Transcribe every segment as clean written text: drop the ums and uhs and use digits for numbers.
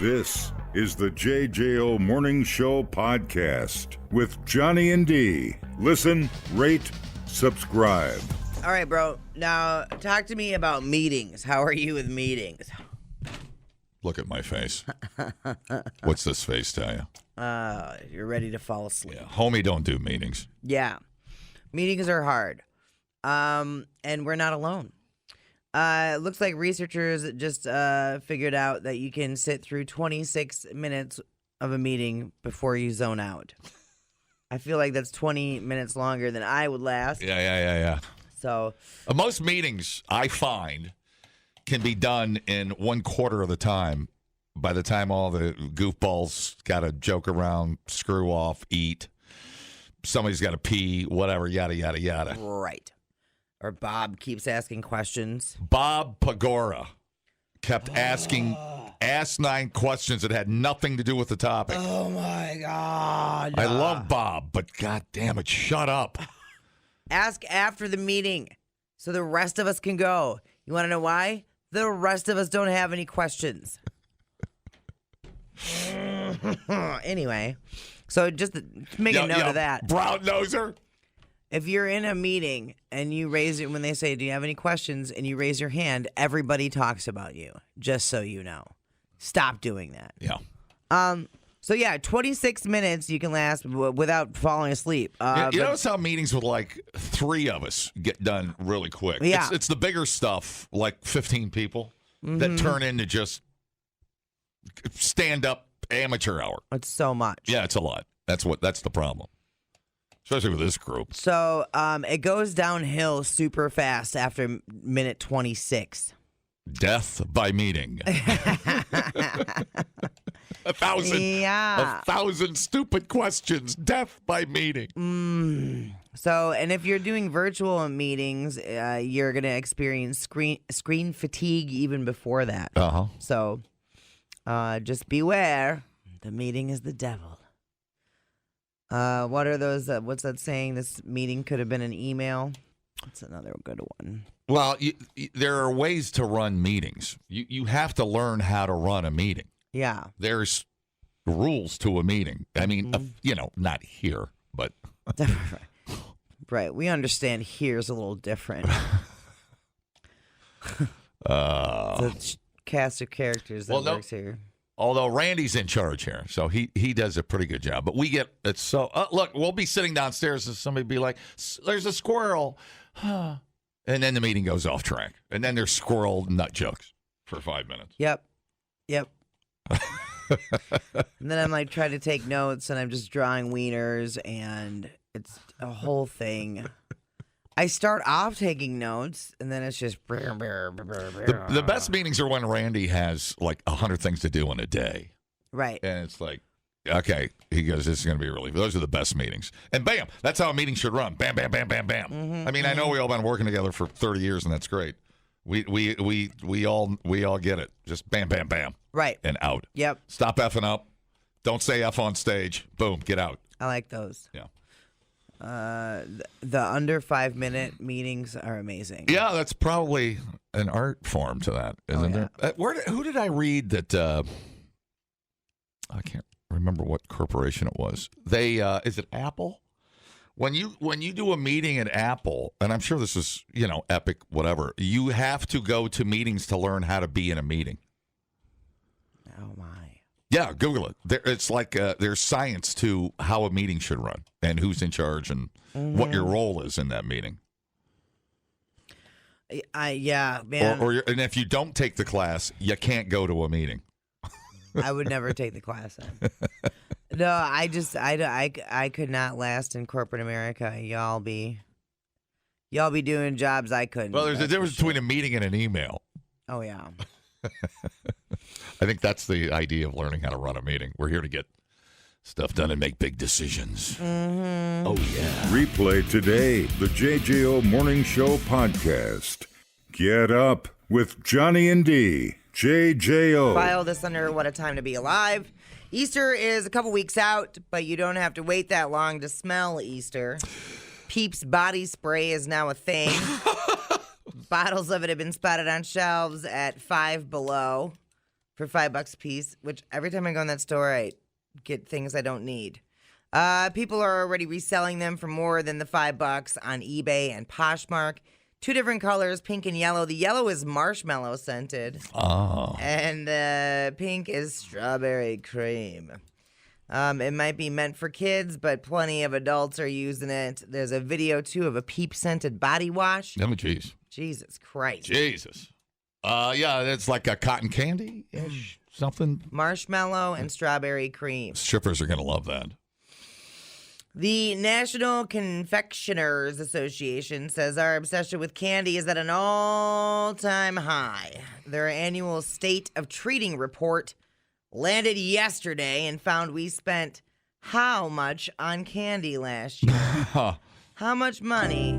This is the JJO Morning Show podcast with Johnny and D. Listen, rate, subscribe. All right, bro. Now, talk to me about meetings. How are you with meetings? Look at my face. What's this face tell you? You're ready to fall asleep. Yeah. Homie don't do meetings. Yeah. Meetings are hard. And we're not alone. It looks like researchers just figured out that you can sit through 26 minutes of a meeting before you zone out. I feel like that's 20 minutes longer than I would last. Yeah. So Most meetings, I find, can be done in 1/4 of the time. By the time all the goofballs got to joke around, screw off, eat, somebody's got to pee, whatever, yada, yada, yada. right. Or Bob keeps asking questions. Bob Pagora kept asking asinine questions that had nothing to do with the topic. Oh, my God. I love Bob, but God damn it, shut up. Ask after the meeting so the rest of us can go. You want to know why? The rest of us don't have any questions. Anyway, so just make a note of that. Brown noser. If you're in a meeting and you raise it when they say, do you have any questions? And you raise your hand, everybody talks about you, just so you know. Stop doing that. Yeah. So, yeah, 26 minutes you can last without falling asleep. You notice how meetings with like 3 of us get done really quick. Yeah. It's the bigger stuff, like 15 people, that turn into just stand-up amateur hour. It's so much. Yeah, it's a lot. That's the problem. Especially with this group. So it goes downhill super fast after minute 26. Death by meeting. A thousand stupid questions. Death by meeting. So, and if you're doing virtual meetings, you're going to experience screen fatigue even before that. Uh-huh. So just beware. The meeting is the devil. What are those? What's that saying? This meeting could have been an email. That's another good one. Well, there are ways to run meetings. You have to learn how to run a meeting. Yeah. There's rules to a meeting. I mean, not here, but. Right. We understand here's a little different. It's a cast of characters that works here. Although Randy's in charge here, so he does a pretty good job. But we get it so look, we'll be sitting downstairs and somebody be like, "There's a squirrel," and then the meeting goes off track, and then there's squirrel nut jokes for 5 minutes. Yep. And then I'm like trying to take notes, and I'm just drawing wieners, and it's a whole thing. I start off taking notes, and then it's just. The best meetings are when Randy has like 100 things to do in a day. Right. And it's like, okay, he goes, this is going to be really. Those are the best meetings. And bam, that's how a meeting should run. Bam, bam, bam, bam, bam. I mean, I know we all been working together for 30 years, and that's great. We all get it. Just bam, bam, bam. Right. And out. Yep. Stop effing up. Don't say F on stage. Boom, get out. I like those. Yeah. The under 5 minute meetings are amazing. Yeah, that's probably an art form to that, isn't there? Who did I read that? I can't remember what corporation it was. They is it Apple? When you do a meeting at Apple, and I'm sure this is Epic, whatever. You have to go to meetings to learn how to be in a meeting. Oh my. Yeah, Google it. It's like there's science to how a meeting should run and who's in charge and what your role is in that meeting. Yeah, man. And if you don't take the class, you can't go to a meeting. I would never take the class then. No, I could not last in corporate America. Y'all be doing jobs I couldn't. Well, there's a difference between a meeting and an email. Oh yeah. I think that's the idea of learning how to run a meeting. We're here to get stuff done and make big decisions. Mm-hmm. Oh, yeah. Replay today the JJO Morning Show podcast. Get up with Johnny and D. JJO. File this under What a Time to Be Alive. Easter is a couple weeks out, but you don't have to wait that long to smell Easter. Peeps body spray is now a thing. Bottles of it have been spotted on shelves at Five Below. for $5 a piece, which every time I go in that store, I get things I don't need. People are already reselling them for more than the $5 on eBay and Poshmark. 2 different colors, pink and yellow. The yellow is marshmallow scented. Oh. And the pink is strawberry cream. It might be meant for kids, but plenty of adults are using it. There's a video, too, of a peep-scented body wash. Oh, jeez. Jesus Christ. Jesus. Yeah, it's like a cotton candy-ish, something. Marshmallow and strawberry cream. Strippers are going to love that. The National Confectioners Association says our obsession with candy is at an all-time high. Their annual State of Treating report landed yesterday and found we spent how much on candy last year? How much money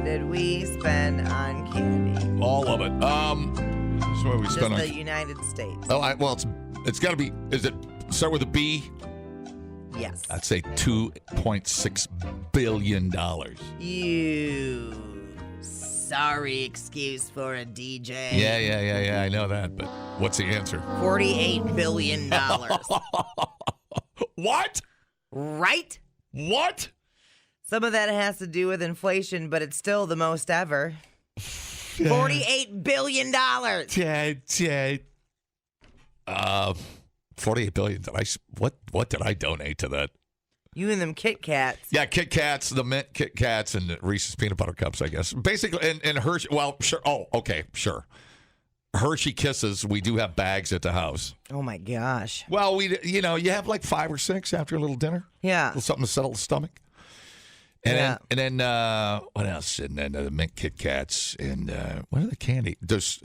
did we spend on candy? All of it. That's what we Just spent on. the United States. Oh, well, it's got to be. Is it start with a B? Yes. I'd say $2.6 billion. You sorry excuse for a DJ. Yeah. I know that, but what's the answer? $48 billion. What? Right? What? Some of that has to do with inflation, but it's still the most ever. $48 billion. $48 billion. What did I donate to that? You and them Kit Kats. Yeah, Kit Kats, the mint Kit Kats, and Reese's peanut butter cups, I guess. Basically, and Hershey. Well, sure. Oh, okay, sure. Hershey Kisses. We do have bags at the house. Oh my gosh. Well, you have like 5 or 6 after a little dinner. Yeah. A little something to settle the stomach. And Yeah. then what else? And then the mint Kit Kats and what are the candy? Does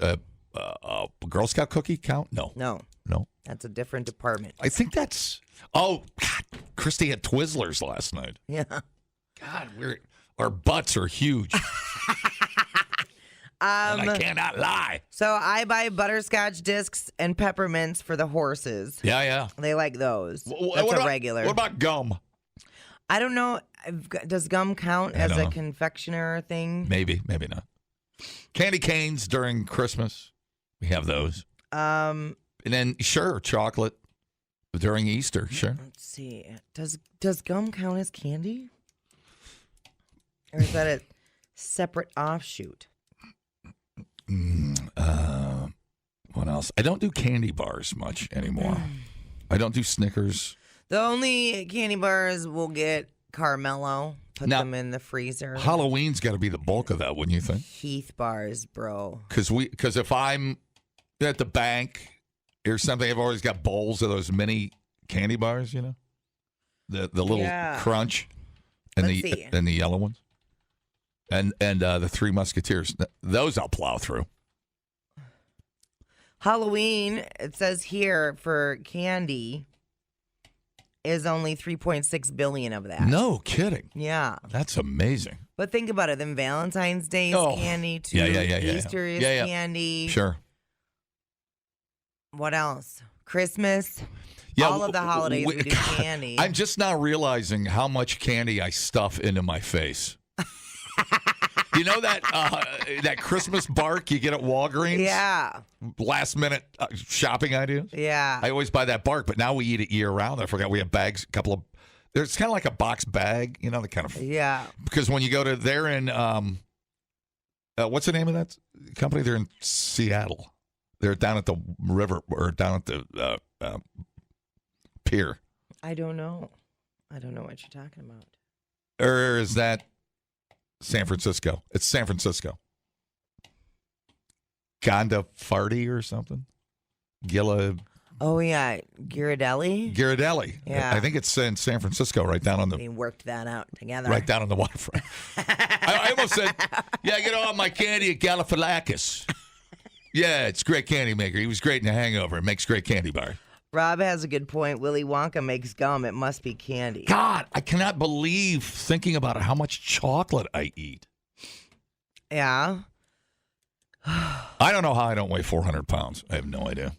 Girl Scout cookie count? No. No, No. that's a different department. I think that's. Oh, God. Christy had Twizzlers last night. Yeah. God, our butts are huge. And I cannot lie. So I buy butterscotch discs and peppermints for the horses. Yeah. They like those. That's What a about- regular. What about gum? I don't know. Does gum count I as don't a know. confectioner thing? Maybe not. Candy canes during Christmas. We have those. And then, sure, chocolate during Easter. Sure. Let's see. Does gum count as candy? Or is that a separate offshoot? What else? I don't do candy bars much anymore. I don't do Snickers. The only candy bars we'll get Carmelo. Put Now, them in the freezer. Halloween's got to be the bulk of that, wouldn't you think? Heath bars, bro. Because if I'm at the bank or something, I've always got bowls of those mini candy bars, the little Yeah. crunch and Let's see. the yellow ones. And the Three Musketeers. Those I'll plow through. Halloween, it says here for candy, is only 3.6 billion of that. No kidding. Yeah. That's amazing. But think about it. Then Valentine's Day is Oh. candy too. Yeah. Easter is Yeah. candy. Sure. What else? Christmas. Yeah, All of the holidays we do candy. I'm just now realizing how much candy I stuff into my face. You know that Christmas bark you get at Walgreens? Yeah. Last minute shopping ideas? Yeah. I always buy that bark, but now we eat it year round. I forgot we have bags, there's kind of like a box bag, the kind of. Yeah. Because when you go to, they're in, what's the name of that company? They're in Seattle. They're down at the river or down at the pier. I don't know. I don't know what you're talking about. Or is that San Francisco? It's San Francisco. Gonda Farty or something? Oh, yeah. Ghirardelli? Ghirardelli. Yeah. I think it's in San Francisco, right down on We worked that out together. right down on the waterfront. I almost said, yeah, I get all my candy at Galifianakis. Yeah, it's a great candy maker. He was great in The Hangover. It makes great candy bars. Rob has a good point. Willy Wonka makes gum. It must be candy. God, I cannot believe thinking about how much chocolate I eat. Yeah. I don't know how I don't weigh 400 pounds. I have no idea.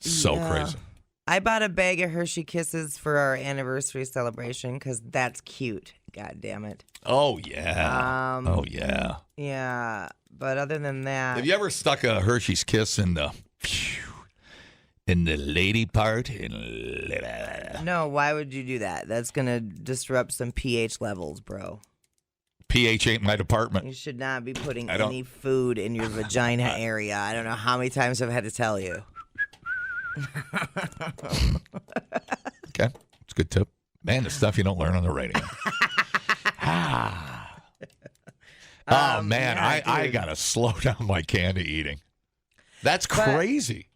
So Yeah. crazy. I bought a bag of Hershey Kisses for our anniversary celebration because that's cute. God damn it. Oh, yeah. Oh, yeah. Yeah. But other than that. Have you ever stuck a Hershey's Kiss in the in the lady part. No, why would you do that? That's going to disrupt some pH levels, bro. pH ain't my department. You should not be putting any food in your vagina area. I don't know how many times I've had to tell you. Okay, it's a good tip. Man, the stuff you don't learn on the radio. Oh, man, yeah, I got to slow down my candy eating. That's crazy.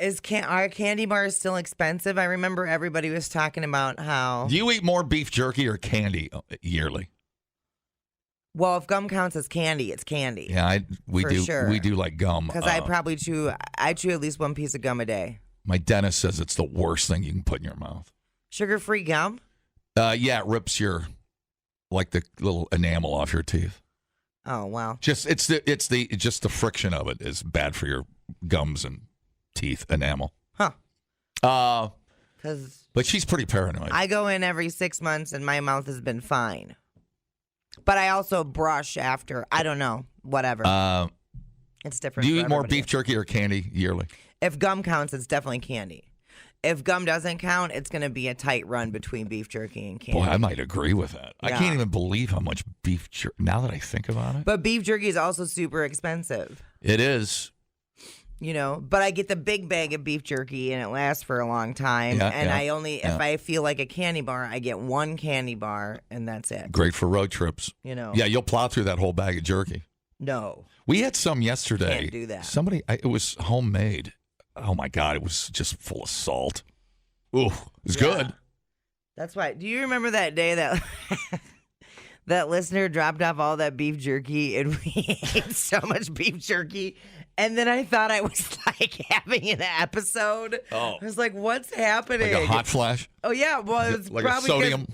Are candy bars still expensive? I remember everybody was talking about how... Do you eat more beef jerky or candy yearly? Well, if gum counts as candy, it's candy. Yeah, we do. Sure. We do like gum. Because I probably chew at least one piece of gum a day. My dentist says it's the worst thing you can put in your mouth. Sugar-free gum? Yeah, it rips the little enamel off your teeth. Oh, wow. Just the friction of it is bad for your gums and teeth enamel. Huh. But she's pretty paranoid. I go in every 6 months and my mouth has been fine. But I also brush after. I don't know. Whatever. It's different. Do you eat more beef jerky or candy yearly? If gum counts, it's definitely candy. If gum doesn't count, it's going to be a tight run between beef jerky and candy. Boy, I might agree with that. Yeah. I can't even believe how much beef jerky, now that I think about it. But beef jerky is also super expensive. It is. You know, but I get the big bag of beef jerky and it lasts for a long time. If I feel like a candy bar, I get one candy bar and that's it. Great for road trips. You know. Yeah, you'll plow through that whole bag of jerky. No. We had some yesterday. Can't do that. It was homemade. Oh my God, it was just full of salt. Ooh, it was good. That's why. Do you remember that day that that listener dropped off all that beef jerky and we ate so much beef jerky? And then I thought I was like having an episode. Oh. I was like, what's happening? Like a hot flash? Oh, yeah. Well, it's like probably a sodium.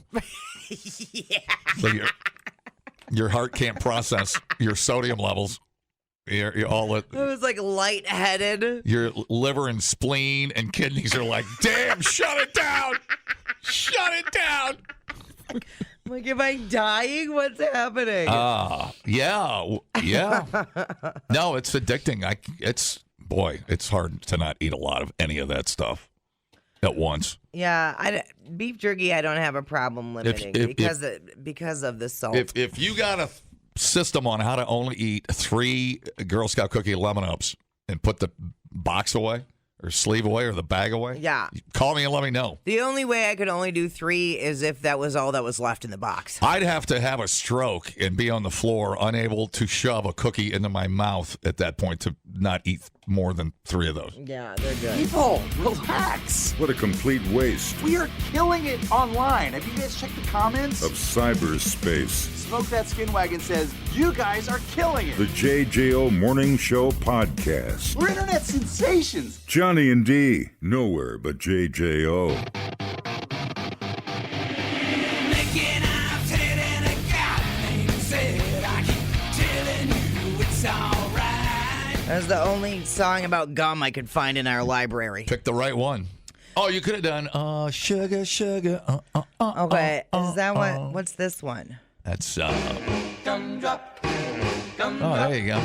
Yeah. So your heart can't process your sodium levels. You're all it was like lightheaded. Your liver and spleen and kidneys are like, damn, shut it down. Shut it down. Like, am I dying? What's happening? Yeah. No, it's addicting. It's hard to not eat a lot of any of that stuff at once. Yeah, beef jerky I don't have a problem limiting because of the salt. If you got a system on how to only eat 3 Girl Scout cookie lemon ups and put the box away or sleeve away or the bag away, yeah, call me and let me know. The only way I could only do 3 is if that was all that was left in the box. I'd have to have a stroke and be on the floor unable to shove a cookie into my mouth at that point to not eat more than 3 of those. Yeah, they're good. People, relax. What a complete waste We are killing it online. Have you guys checked the comments? of cyberspace. Smoke That Skin Wagon says, you guys are killing it. The JJO Morning Show Podcast. We're internet sensations. Johnny and D, nowhere but JJO. That's the only song about gum I could find in our library. Pick the right one. Oh, you could have done sugar, sugar. Okay, is that what's this one? That's Gumdrop. Oh, there you go.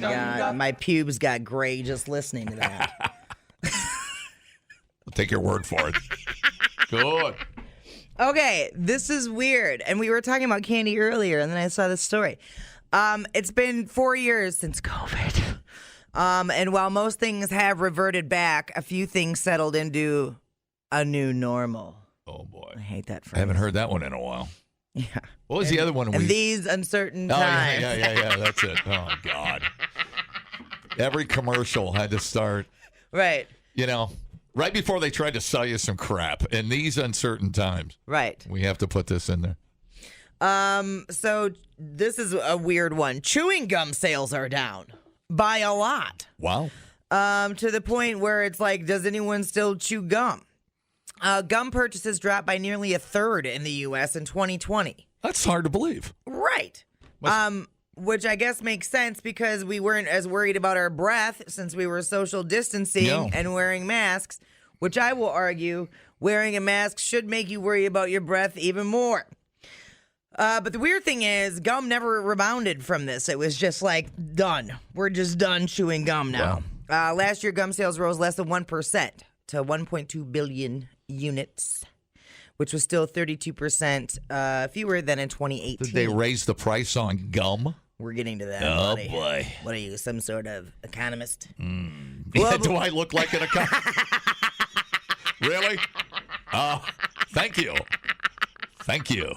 God, my pubes got gray just listening to that. I'll take your word for it. Good. Okay, this is weird. And we were talking about candy earlier, and then I saw this story. It's been 4 years since COVID. And while most things have reverted back, a few things settled into a new normal. Oh, boy. I hate that phrase. I haven't heard that one in a while. Yeah. What was the other one? In these uncertain times. Yeah. That's it. Oh, God. Every commercial had to start. Right. You know, right before they tried to sell you some crap. In these uncertain times. Right. We have to put this in there. So this is a weird one. Chewing gum sales are down by a lot. Wow. To the point where it's like, does anyone still chew gum? Gum purchases dropped by nearly a third in the U.S. in 2020. That's hard to believe. Right. Which I guess makes sense because we weren't as worried about our breath since we were social distancing and wearing masks, which I will argue wearing a mask should make you worry about your breath even more. But the weird thing is, gum never rebounded from this. It was just like, done. We're just done chewing gum now. Last year, gum sales rose less than 1% to 1.2 billion units, which was still 32% fewer than in 2018. Did they raise the price on gum? We're getting to that. Oh, buddy. boy. What are you, some sort of economist? Yeah, do I look like an economist? Really? Thank you. Thank you.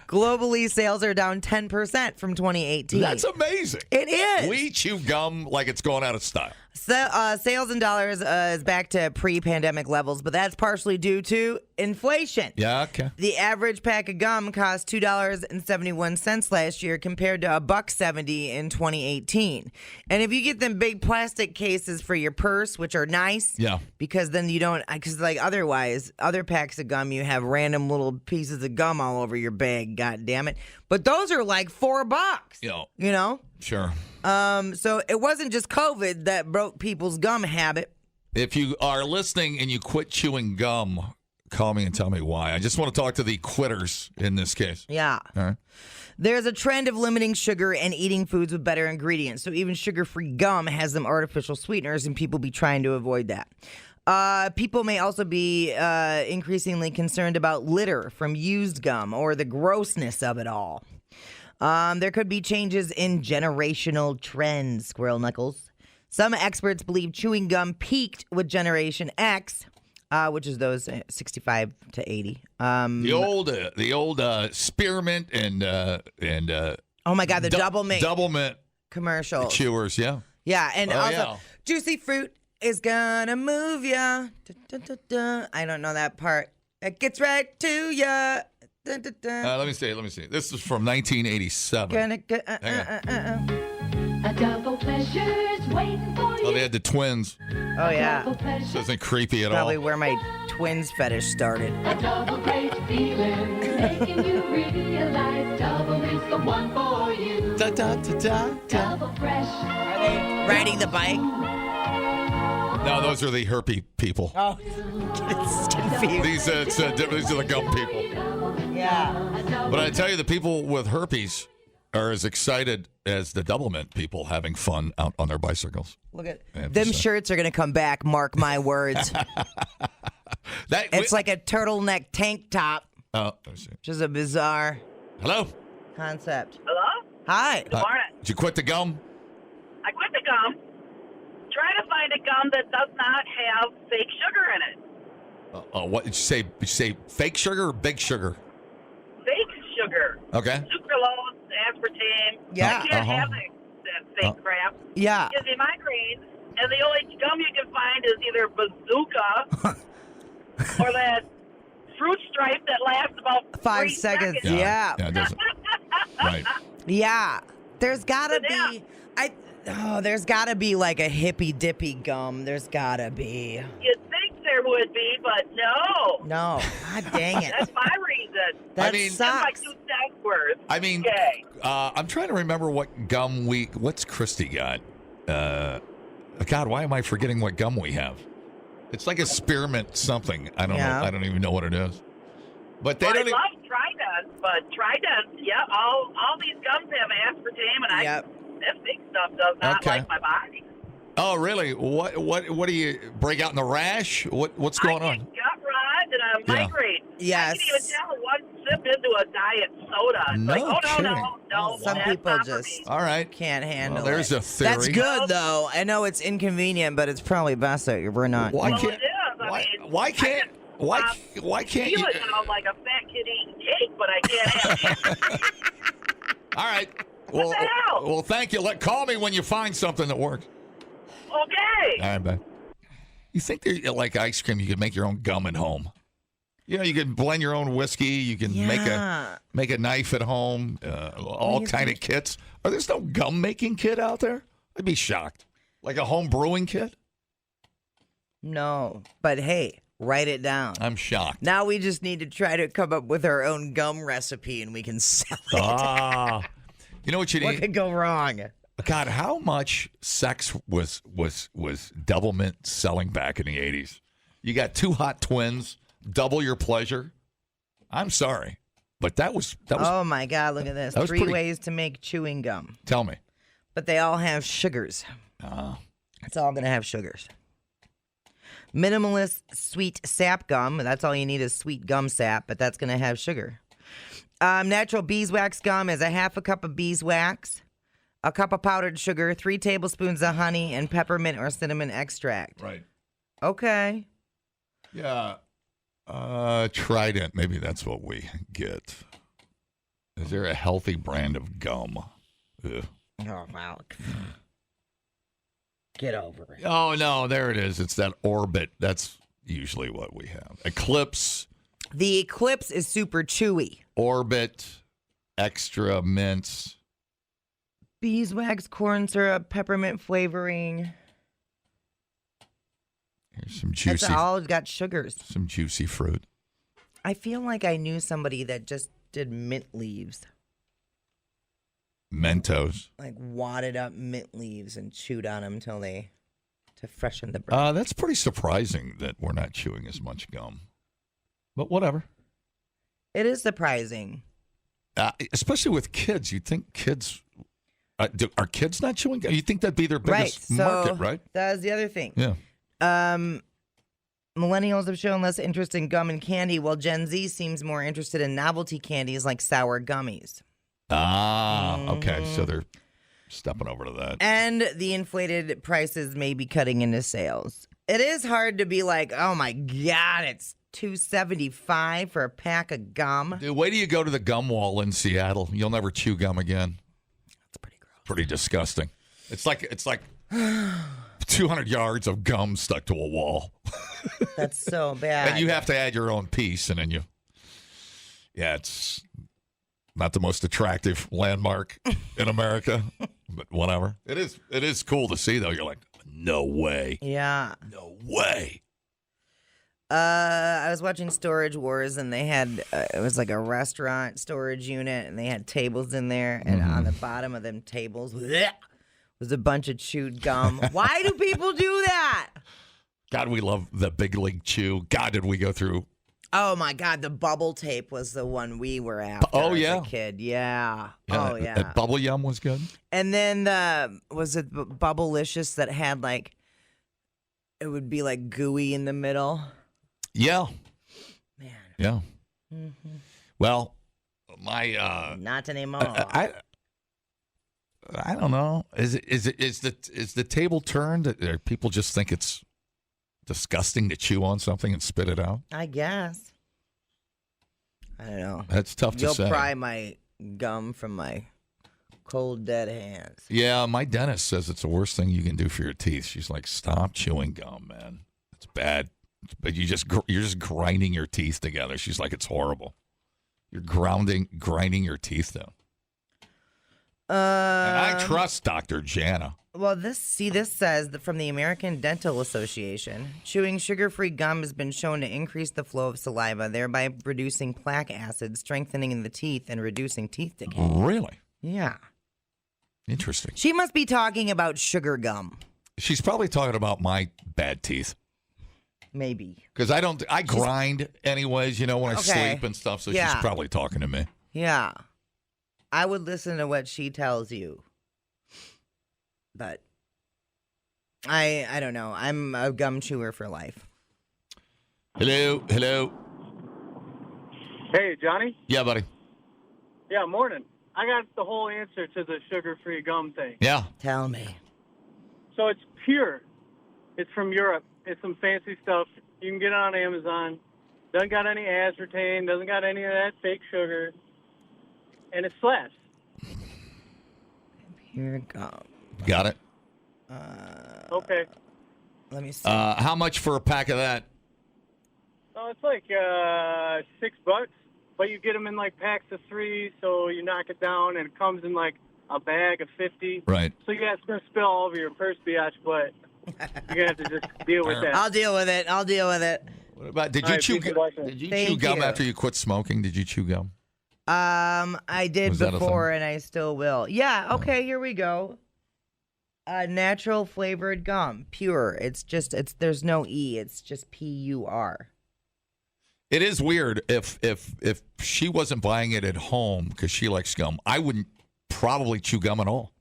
Globally, sales are down 10% from 2018. That's amazing. It is. We chew gum like it's going out of style. So, sales in dollars is back to pre-pandemic levels, but that's partially due to inflation. Yeah, okay. The average pack of gum cost $2.71 last year compared to $1.70 in 2018. And if you get them big plastic cases for your purse, which are nice, Yeah. because then you don't, because like otherwise, other packs of gum, you have random little pieces of gum all over your bag, god damn it. But those are like $4, Yeah. you know? Sure. So it wasn't just COVID that broke people's gum habit. If you are listening and you quit chewing gum, call me and tell me why. I just want to talk to the quitters in this case. Yeah. All right. There's a trend of limiting sugar and eating foods with better ingredients. So even sugar-free gum has some artificial sweeteners, and people be trying to avoid that. People may also be increasingly concerned about litter from used gum or the grossness of it all. There could be changes in generational trends, Squirrel Knuckles. Some experts believe chewing gum peaked with Generation X, which is those 65 to 80. The old spearmint and Oh my God, the double mint commercials. chewers, yeah. Yeah, and Oh, also yeah. juicy fruit is gonna move ya. I don't know that part. It gets right to ya. Let me see. This is from 1987. Gonna go, A double pleasure's waiting for you. Oh, they had the twins. Oh yeah, This isn't creepy at probably all. where my twins fetish started. A double great feeling, making you realize double is the one for you. Double fresh. Are they riding the bike? No, those are the herpy people. Oh, it's confused. These are the gum people. Yeah. But I tell you, the people with herpes are as excited as the double mint people having fun out on their bicycles. Look at I have to them say. shirts are gonna come back. Mark my words. It's like a turtleneck tank top, Oh, let me see. which is a bizarre Hello. concept. Hello? Hi. Good morning. Did you quit the gum? I quit the gum. Trying to find a gum that does not have fake sugar in it. What did you say? Did you say fake sugar or big sugar? Fake sugar. Okay. Sucralose, aspartame. Yeah. I can't have that fake crap. Yeah. It gives me migraines. And the only gum you can find is either Bazooka or that fruit stripe that lasts about 5 3 seconds. seconds. Yeah. Yeah, it doesn't. Right. Yeah. There's gotta Yeah. be there's gotta be like a hippy dippy gum. There's gotta be. You'd think there would be, but no. No. God dang it. That's my reason. That mean- That's my sucks. 2 cents worth. I mean, Okay. I'm trying to remember what gum what's Christy got? God, why am I forgetting what gum we have? It's like a spearmint something. I don't know. Yeah. I don't even know what it is. But they Well, I don't. love Trident, but Trident, yeah, all these gums have aspartame, and Yep. that big stuff does not Okay. like my body. Oh, really? What do you break out in the rash? What's going I on? get gut rot and a Yeah. migraine. Yes. I can even tell one sip into a diet soda. It's No like, oh, kidding. no, Some that's people not for just- me. All right. Can't handle there's it. a theory. That's good though. I know it's inconvenient, but it's probably best that we're not. Why Well, can't? it is. I Why, mean, why can't? Why can't you? feel it now like a fat kid eating cake, but I can't have it. All right. Well, the hell? well, thank you. Call me when you find something that works. Okay. All right, bye. You think they're like ice cream? You could make your own gum at home. You know, you can blend your own whiskey. You can Yeah. make a knife at home. All kind of kits. Are there's no gum making kit out there? I'd be shocked. Like a home brewing kit? No. But hey, write it down. I'm shocked. Now we just need to try to come up with our own gum recipe and we can sell it. Ah, you know what you What need? could go wrong? God, how much sex was Double Mint selling back in the 80s? You got 2 hot twins, double your pleasure. I'm sorry, but that was Oh my God, look at this. that was 3 pretty- ways to make chewing gum. tell me. but they all have sugars. It's all going to have sugars. Minimalist sweet sap gum. That's all you need is sweet gum sap, but that's going to have sugar. Natural beeswax gum is a half a cup of beeswax, a cup of powdered sugar, 3 tablespoons of honey, and peppermint or cinnamon extract. Right. Okay. Yeah. Trident. Maybe that's what we get. Is there a healthy brand of gum? Ugh. Oh, wow. Get over it. Oh, no. There it is. It's that Orbit. That's usually what we have. Eclipse. The Eclipse is super chewy. Orbit. Extra mints. Beeswax, corn syrup, peppermint flavoring. Here's some It's juicy. all got sugars. Some juicy fruit. I feel like I knew somebody that just did mint leaves. Mentos. Like wadded up mint leaves and chewed on them to freshen the breath. That's pretty surprising that we're not chewing as much gum. But whatever. It is surprising. Especially with kids. You'd think kids... are kids not chewing gum? You think that'd be their Right. biggest market, right? That's the other thing. Yeah. Millennials have shown less interest in gum and candy, while Gen Z seems more interested in novelty candies like sour gummies. Okay. So they're stepping over to that. And the inflated prices may be cutting into sales. It is hard to be like, oh my God, it's $2.75 for a pack of gum. Dude, wait till you go to the gum wall in Seattle. You'll never chew gum again. That's pretty gross. Pretty disgusting. It's like 200 yards of gum stuck to a wall. That's so bad. And you have to add your own piece, and then it's not the most attractive landmark in America, but whatever. It is cool to see, though. You're like, no way. Yeah. No way. I was watching Storage Wars, and they had, it was like a restaurant storage unit, and they had tables in there, and on the bottom of them tables was a bunch of chewed gum. Why do people do that? God, we love the Big League Chew. God, did we go through. Oh, my God. The bubble tape was the one we were after as a kid. Yeah. Oh, yeah. That Bubble Yum was good. And then was it Bubblicious that had like, it would be like gooey in the middle? Yeah. Man. Yeah. Mm-hmm. Well, my... Not anymore. I don't know. Is the table turned? Or people just think it's disgusting to chew on something and spit it out? I guess. I don't know. That's tough to say. You'll pry my gum from my cold, dead hands. Yeah, my dentist says it's the worst thing you can do for your teeth. She's like, stop chewing gum, man. It's bad. But you're just grinding your teeth together. She's like, it's horrible. You're grinding your teeth down. And I trust Dr. Jana. Well, this says that from the American Dental Association, chewing sugar-free gum has been shown to increase the flow of saliva, thereby reducing plaque acid, strengthening the teeth, and reducing teeth decay. Really? Yeah. Interesting. She must be talking about sugar gum. She's probably talking about my bad teeth. Maybe. Because I grind anyways, when I sleep and stuff, so Yeah. she's probably talking to me. Yeah. I would listen to what she tells you. But I don't know. I'm a gum chewer for life. Hello. Hey, Johnny? Yeah, buddy. Yeah, morning. I got the whole answer to the sugar-free gum thing. Yeah. Tell me. So it's pure. It's from Europe. It's some fancy stuff. You can get it on Amazon. Doesn't got any aspartame. Doesn't got any of that fake sugar. And it slaps. Pure gum. Got it. Okay. Let me see. How much for a pack of that? So it's like $6, but you get them in like packs of 3, so you knock it down, and it comes in like a bag of 50. Right. So yeah, it's going to spill all over your purse, biatch, but you're going to have to just deal with that. I'll deal with it. What about, did All you right, chew peace and blessings. Did you Thank chew gum you. after you quit smoking? Did you chew gum? I did Was that a before, thing? and I still will. Yeah. Okay. Here we go. Natural flavored gum, pure. There's no E. It's just PUR. It is weird if she wasn't buying it at home because she likes gum. I wouldn't probably chew gum at all.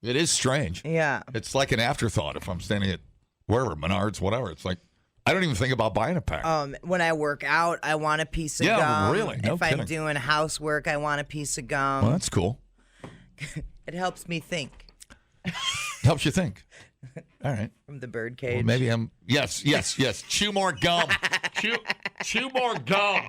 It is strange. Yeah. It's like an afterthought if I'm standing at wherever, Menards, whatever. It's like, I don't even think about buying a pack. When I work out, I want a piece of Yeah, gum. really? No if kidding. I'm doing housework, I want a piece of gum. Well, that's cool. It helps me think. Helps you think. All right. From the birdcage. Well, maybe I'm. Yes. Chew more gum. chew more gum.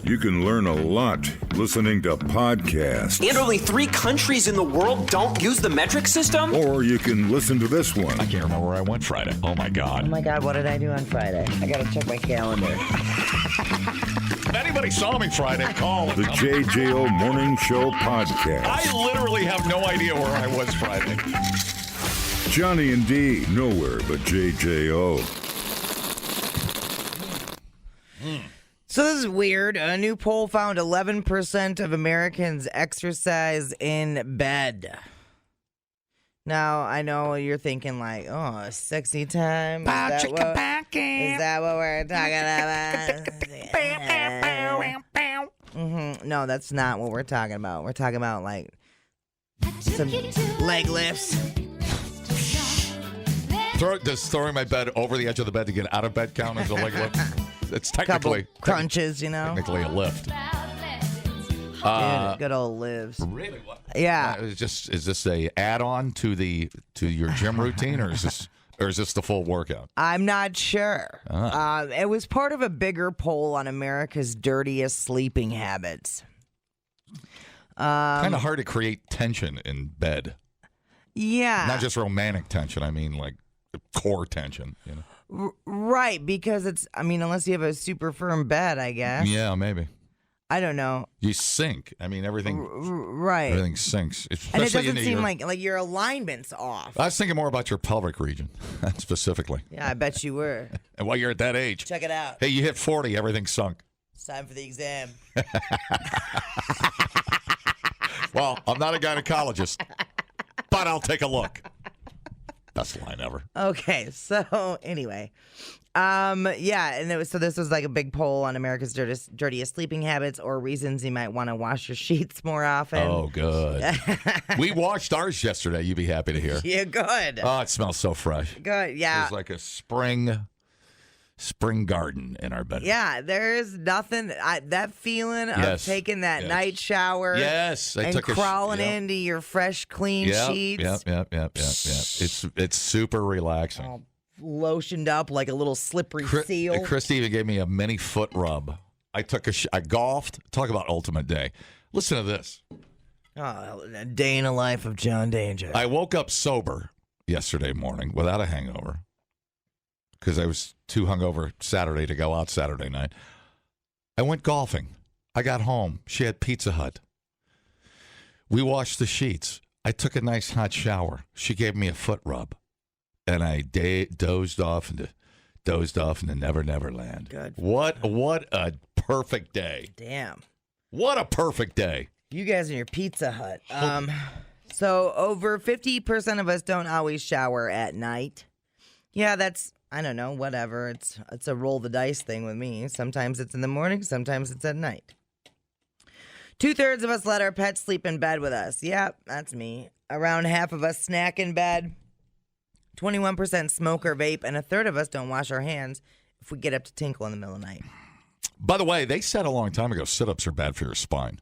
You can learn a lot listening to podcasts. And only 3 countries in the world don't use the metric system? Or you can listen to this one. I can't remember where I went Friday. Oh my Oh God. my God, what did I do on Friday? I gotta check my calendar. If anybody saw me Friday, call. The JJO Morning Show podcast. I literally have no idea where I was Friday. Johnny and D, nowhere but JJO. So this is weird. A new poll found 11% of Americans exercise in bed. Now, I know you're thinking like, oh, sexy time? Is that what we're talking about? No, that's not what we're talking about. We're talking about like some leg lifts. Does throwing my bed over the edge of the bed to get out of bed count as a leg lift? It's Couple technically crunches, you know? technically a lift. Good old lives. Really? What? Yeah. Is this a add-on to your gym routine, or is this the full workout? I'm not sure. It was part of a bigger poll on America's dirtiest sleeping habits. Kind of hard to create tension in bed. Yeah. Not just romantic tension. I mean, like core tension. You know. Right, because unless you have a super firm bed, I guess. Yeah, maybe. I don't know. You sink. I mean, everything. Right. Everything sinks. And it doesn't seem like your alignment's off. I was thinking more about your pelvic region, specifically. Yeah, I bet you were. And while you're at that age. Check it out. Hey, you hit 40, everything's sunk. It's time for the exam. Well, I'm not a gynecologist, but I'll take a look. Best line ever. Okay, so anyway, yeah, and this was like a big poll on America's dirtiest sleeping habits or reasons you might want to wash your sheets more often. Oh, good. We washed ours yesterday. You'd be happy to hear. Yeah, good. Oh, it smells so fresh. Good, yeah. It's like a spring garden in our bedroom. Yeah, there is nothing. That feeling of taking that night shower. Yes, I and took crawling into your fresh, clean sheets. Yep. It's super relaxing. All lotioned up like a little slippery seal. Christy even gave me a mini foot rub. I golfed. Talk about ultimate day. Listen to this. Oh, a day in the life of John Danger. I woke up sober yesterday morning without a hangover because I was too hungover Saturday to go out Saturday night. I went golfing. I got home. She had Pizza Hut. We washed the sheets. I took a nice hot shower. She gave me a foot rub. And I dozed off into Never Never Land. Good. What a perfect day. Damn. What a perfect day. You guys and your Pizza Hut. So over 50% of us don't always shower at night. Yeah, that's, I don't know, whatever. It's a roll the dice thing with me. Sometimes it's in the morning, sometimes it's at night. 2/3 of us let our pets sleep in bed with us. Yep, that's me. Around half of us snack in bed. 21% smoke or vape, and 1/3 of us don't wash our hands if we get up to tinkle in the middle of the night. By the way, they said a long time ago sit-ups are bad for your spine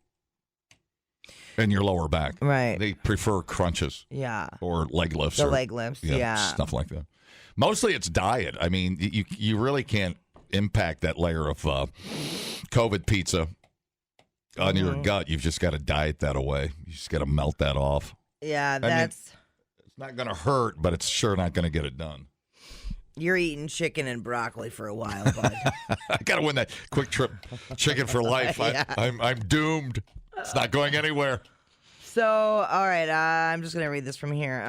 and your lower back. Right. They prefer crunches. Yeah. Or leg lifts. The leg lifts, yeah. Stuff like that. Mostly it's diet. I mean, you really can't impact that layer of COVID pizza on your gut. You've just got to diet that away. You just got to melt that off. Yeah, it's not going to hurt, but it's sure not going to get it done. You're eating chicken and broccoli for a while, bud. I got to win that quick trip chicken for life. Yeah. I'm doomed. It's not going anywhere. So, all right, I'm just going to read this from here.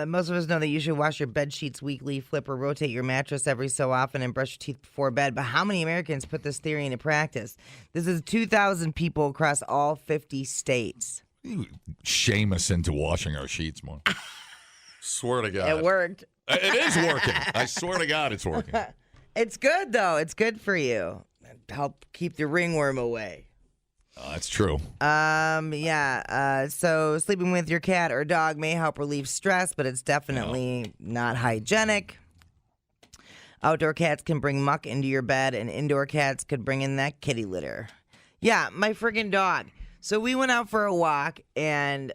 Most of us know that you should wash your bed sheets weekly, flip or rotate your mattress every so often, and brush your teeth before bed. But how many Americans put this theory into practice? This is 2,000 people across all 50 states. You shame us into washing our sheets more. Swear to God. It worked. It is working. I swear to God it's working. It's good, though. It's good for you. Help keep the ringworm away. Oh, that's true. So sleeping with your cat or dog may help relieve stress, but it's definitely not hygienic. Outdoor cats can bring muck into your bed, and indoor cats could bring in that kitty litter. Yeah, my friggin' dog. So we went out for a walk, and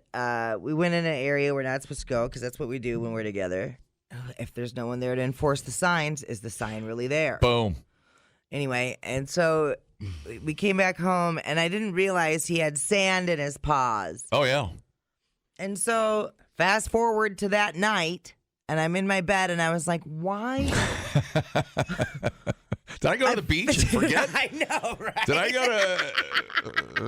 we went in an area we're not supposed to go, because that's what we do when we're together. If there's no one there to enforce the signs, is the sign really there? Boom. Anyway, and so we came back home, and I didn't realize he had sand in his paws. Oh, yeah. And so fast forward to that night, and I'm in my bed, and I was like, why? Did I go to the beach and forget? I know, right? Did I go to... I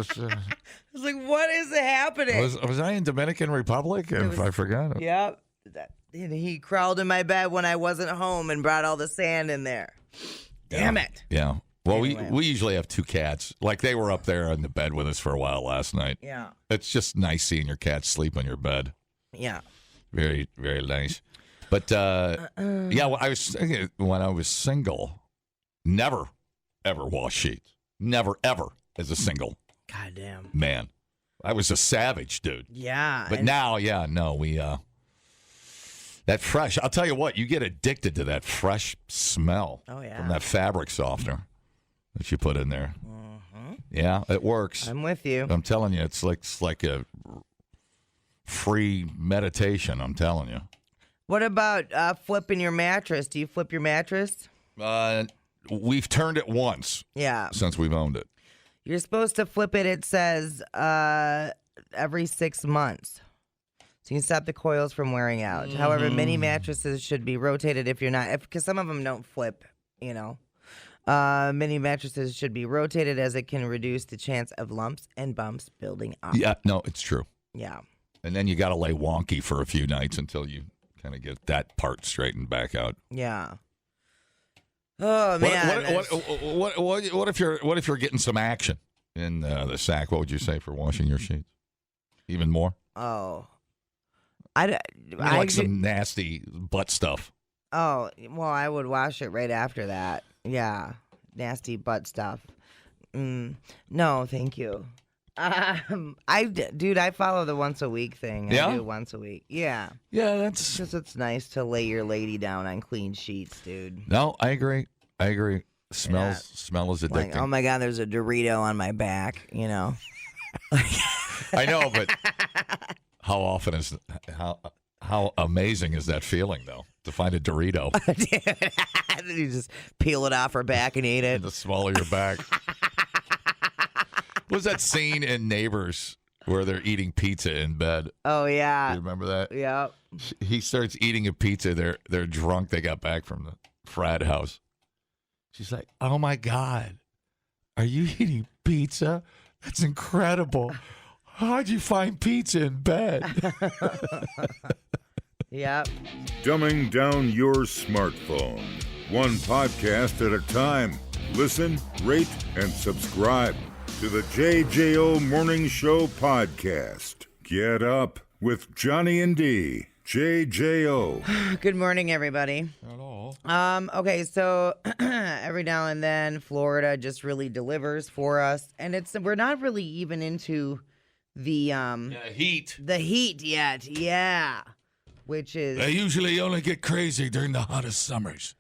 was like, what is happening? was I in Dominican Republic? If I forgot. Yep. And he crawled in my bed when I wasn't home and brought all the sand in there. Damn it. Yeah. Well, Anyway. we usually have two cats. Like, they were up there in the bed with us for a while last night. Yeah. It's just nice seeing your cat sleep on your bed. Yeah. Very, very nice. But, well, I was thinking when I was single, never, ever wash sheets. Never, ever as a single Goddamn. man. I was a savage, dude. Yeah. But now, we, that fresh, I'll tell you what, you get addicted to that fresh smell from that fabric softener that you put in there. Mm-hmm. Yeah, it works. I'm with you. I'm telling you, it's like a free meditation, I'm telling you. What about flipping your mattress? Do you flip your mattress? We've turned it once Yeah. since we've owned it. You're supposed to flip it, it says, every 6 months. So you can stop the coils from wearing out. Mm-hmm. However, many mattresses should be rotated if you're not, because some of them don't flip, you know. Many mattresses should be rotated as it can reduce the chance of lumps and bumps building up. Yeah, no, it's true. Yeah. And then you got to lay wonky for a few nights until you kind of get that part straightened back out. Yeah. Oh man. What if you're getting some action in the sack? What would you say for washing your sheets? Even more? Oh. Like some nasty butt stuff. Oh, well, I would wash it right after that. Yeah. Nasty butt stuff. No, thank you. I follow the once a week thing. Yeah? I do once a week. Yeah. Yeah, that's... Because it's nice to lay your lady down on clean sheets, dude. No, I agree. Smell is addicting. Like, oh my God, there's a Dorito on my back, you know? I know, but how often is... How amazing is that feeling, though, to find a Dorito? Dude, you just peel it off her back and eat it. The small of your back. What was that scene in Neighbors where they're eating pizza in bed? Oh, yeah. You remember that? Yep. He starts eating a pizza. They're drunk. They got back from the frat house. She's like, oh, my God. Are you eating pizza? That's incredible. How'd you find pizza in bed? Yep. Dumbing down your smartphone. One podcast at a time. Listen, rate, and subscribe to the JJO Morning Show podcast. Get up with Johnny and D. JJO. Good morning, everybody. Hello. Okay, so every now and then Florida just really delivers for us, and we're not really even into the Heat. the heat yet. Yeah. Which is They usually only get crazy during the hottest summers.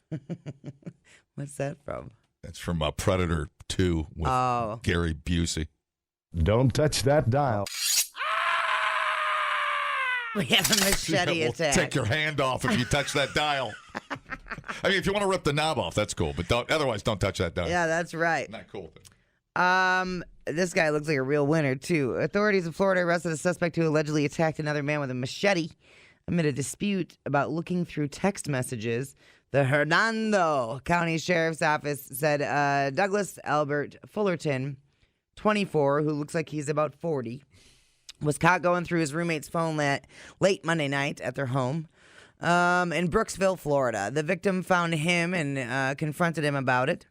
what's that from? That's from Predator 2 with Gary Busey. Don't touch that dial. We have a machete We'll attack. take your hand off if you touch that dial. I mean, if you want to rip the knob off, that's cool, but otherwise don't touch that dial. Yeah, that's right. Not cool. This guy looks like a real winner too. Authorities in Florida arrested a suspect who allegedly attacked another man with a machete amid a dispute about looking through text messages. The Hernando County Sheriff's Office said Douglas Albert Fullerton, 24, who looks like he's about 40, was caught going through his roommate's phone late Monday night at their home in Brooksville, Florida. The victim found him and confronted him about it.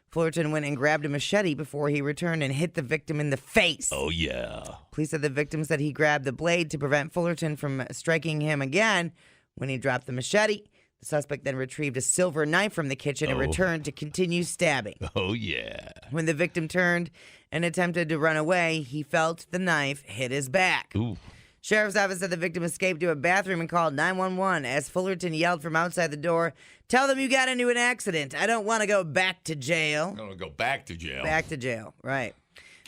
Fullerton went and grabbed a machete before he returned and hit the victim in the face. Oh, yeah. Police said the victim said he grabbed the blade to prevent Fullerton from striking him again when he dropped the machete. The suspect then retrieved a silver knife from the kitchen and returned to continue stabbing. Oh, yeah. When the victim turned and attempted to run away, he felt the knife hit his back. Ooh. Sheriff's office said the victim escaped to a bathroom and called 911 as Fullerton yelled from outside the door, "Tell them you got into an accident. I don't want to go back to jail." I'm going to go back to jail. Back to jail, right.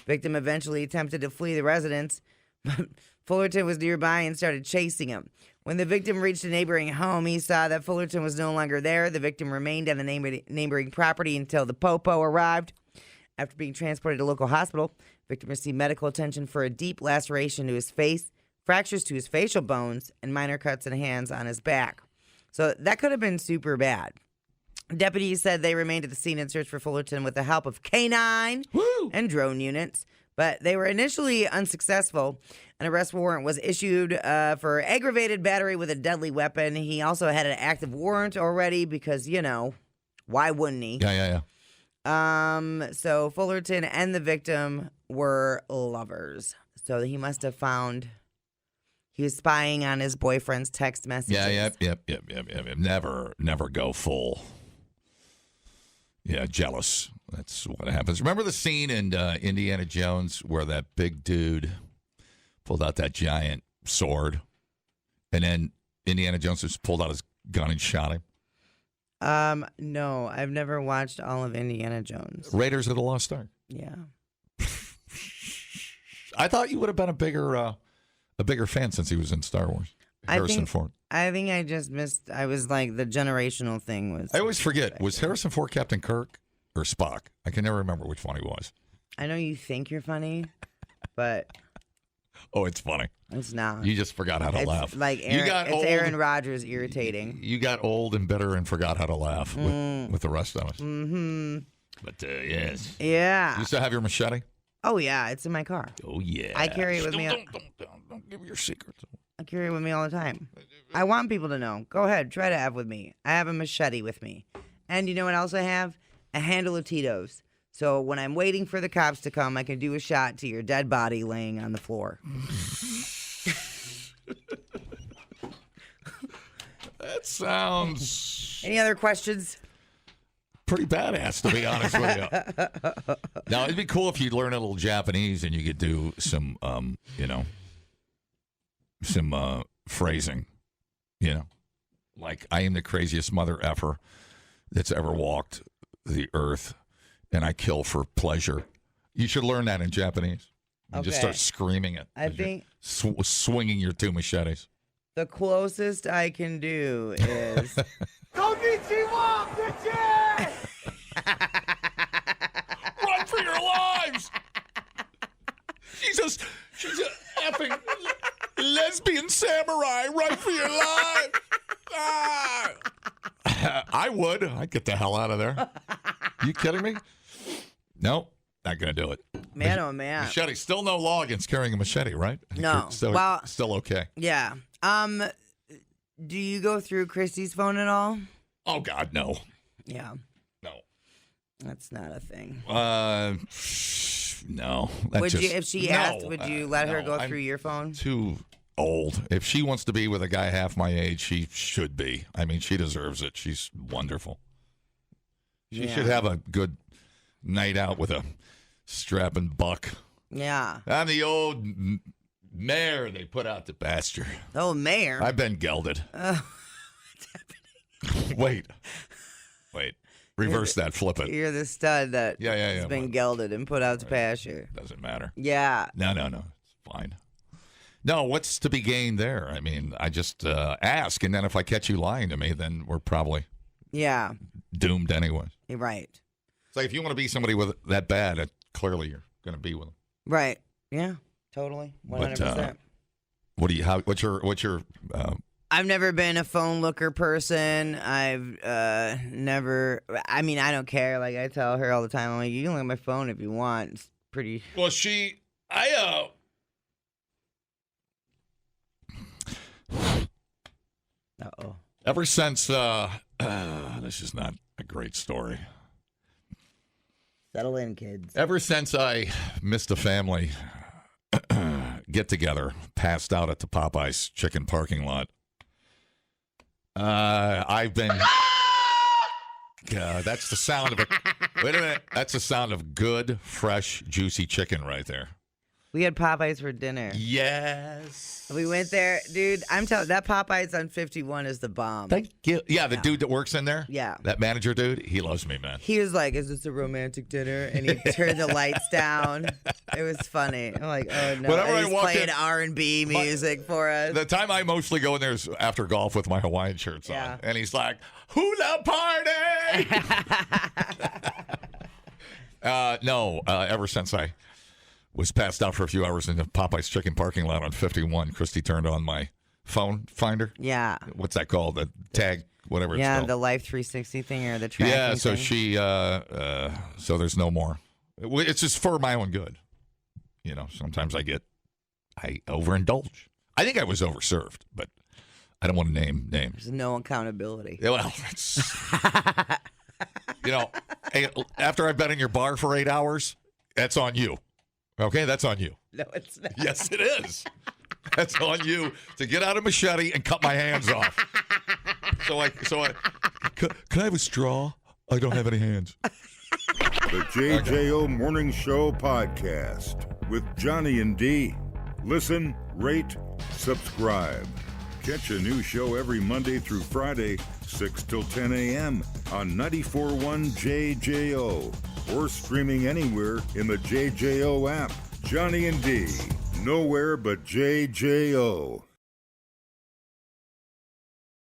Victim eventually attempted to flee the residence, but Fullerton was nearby and started chasing him. When the victim reached a neighboring home, he saw that Fullerton was no longer there. The victim remained on the neighboring property until the popo arrived. After being transported to a local hospital, victim received medical attention for a deep laceration to his face, fractures to his facial bones, and minor cuts and hands on his back. So that could have been super bad. Deputies said they remained at the scene and searched for Fullerton with the help of K-9 and drone units, but they were initially unsuccessful. An arrest warrant was issued for aggravated battery with a deadly weapon. He also had an active warrant already because, why wouldn't he? Yeah. So Fullerton and the victim were lovers. So he must have found... He was spying on his boyfriend's text messages. Yep. Never go full. Yeah, jealous. That's what happens. Remember the scene in Indiana Jones where that big dude pulled out that giant sword, and then Indiana Jones just pulled out his gun and shot him? No, I've never watched all of Indiana Jones. Raiders of the Lost Ark. Yeah. I thought you would have been a bigger fan since he was in Star Wars. Harrison Ford. I think I just missed. I was like the generational thing was. I always forget. Was Harrison Ford Captain Kirk or Spock? I can never remember which one he was. I know you think you're funny, but oh, it's funny. It's not. You just forgot how to laugh. Like Aaron Rodgers irritating. You got old and bitter and forgot how to laugh with the rest of us. Mm-hmm. But yes. Yeah. You still have your machete? Oh yeah, it's in my car. Oh yeah. I carry it with me. Don't give your secrets. I carry it with me all the time. I want people to know. Go ahead, try to have with me. I have a machete with me. And you know what else I have? A handle of Tito's. So when I'm waiting for the cops to come, I can do a shot to your dead body laying on the floor. That sounds... Any other questions? Pretty badass, to be honest with you. Now, it'd be cool if you'd learn a little Japanese and you could do some, some phrasing, like I am the craziest mother effer that's ever walked the earth, and I kill for pleasure. You should learn that in Japanese. You just start screaming it. I think swinging your two machetes. The closest I can do is Konnichiwa, bitches! Run for your lives! She's a effing lesbian samurai. Run for your life! Ah! I would. I'd get the hell out of there. You kidding me? Nope. Not going to do it. Man, oh man. Machete. Still no law against carrying a machete, right? No. Still okay. Yeah. Do you go through Christy's phone at all? Oh, God, no. Yeah. No. That's not a thing. No. If she asked, would you let her go through your phone? Too old. If she wants to be with a guy half my age, she should be. I mean, she deserves it. She's wonderful. She should have a good night out with a strapping buck. Yeah. I'm the old mare they put out to pasture. Oh, mare? I've been gelded. What's happening? Wait. Reverse that. Flip it. You're the stud that has been gelded and put out to pasture. Doesn't matter. Yeah. No. It's fine. No, what's to be gained there? I mean, I just ask, and then if I catch you lying to me, then we're probably doomed anyways. You're right. It's like if you want to be somebody with that bad, clearly you're going to be with them. Right. Yeah. Totally. 100%. What's your I've never been a phone looker person. I've never. I mean, I don't care. Like I tell her all the time, I'm like, you can look at my phone if you want. It's pretty. Well, Uh-oh. Ever since this is not a great story. Settle in, kids. Ever since I missed a family get together, passed out at the Popeyes chicken parking lot, I've been. That's the sound of it. Wait a minute. That's the sound of good, fresh, juicy chicken right there. We had Popeyes for dinner. Yes. We went there, dude. I'm telling that Popeyes on 51 is the bomb. Thank you. Yeah, the dude that works in there. Yeah. That manager dude, he loves me, man. He was like, "Is this a romantic dinner?" And he turned the lights down. It was funny. I'm like, "Oh no!" Whenever and I he's walk playing in- R&B music for us. The time I mostly go in there is after golf with my Hawaiian shirts Yeah. on. And he's like, hula party! No, ever since I was passed out for a few hours in the Popeye's chicken parking lot on 51, Christy turned on my phone finder. Yeah. What's that called? The tag, whatever it's Yeah, called. the Life 360 thing or the tracking Yeah, so thing. she, so there's no more. It's just for my own good. You know, sometimes I overindulge. I think I was overserved, but I don't want to name names. There's no accountability. Yeah, well, it's, you know, hey, after I've been in your bar for 8 hours, that's on you. Okay, that's on you. No, it's not. Yes, it is. That's on you to get out a machete and cut my hands off. Can I have a straw? I don't have any hands. The JJO Morning Show podcast with Johnny and D. Listen, rate, subscribe. Catch a new show every Monday through Friday, 6 till 10 a.m. on 94.1 JJO or streaming anywhere in the JJO app. Johnny and D, nowhere but JJO.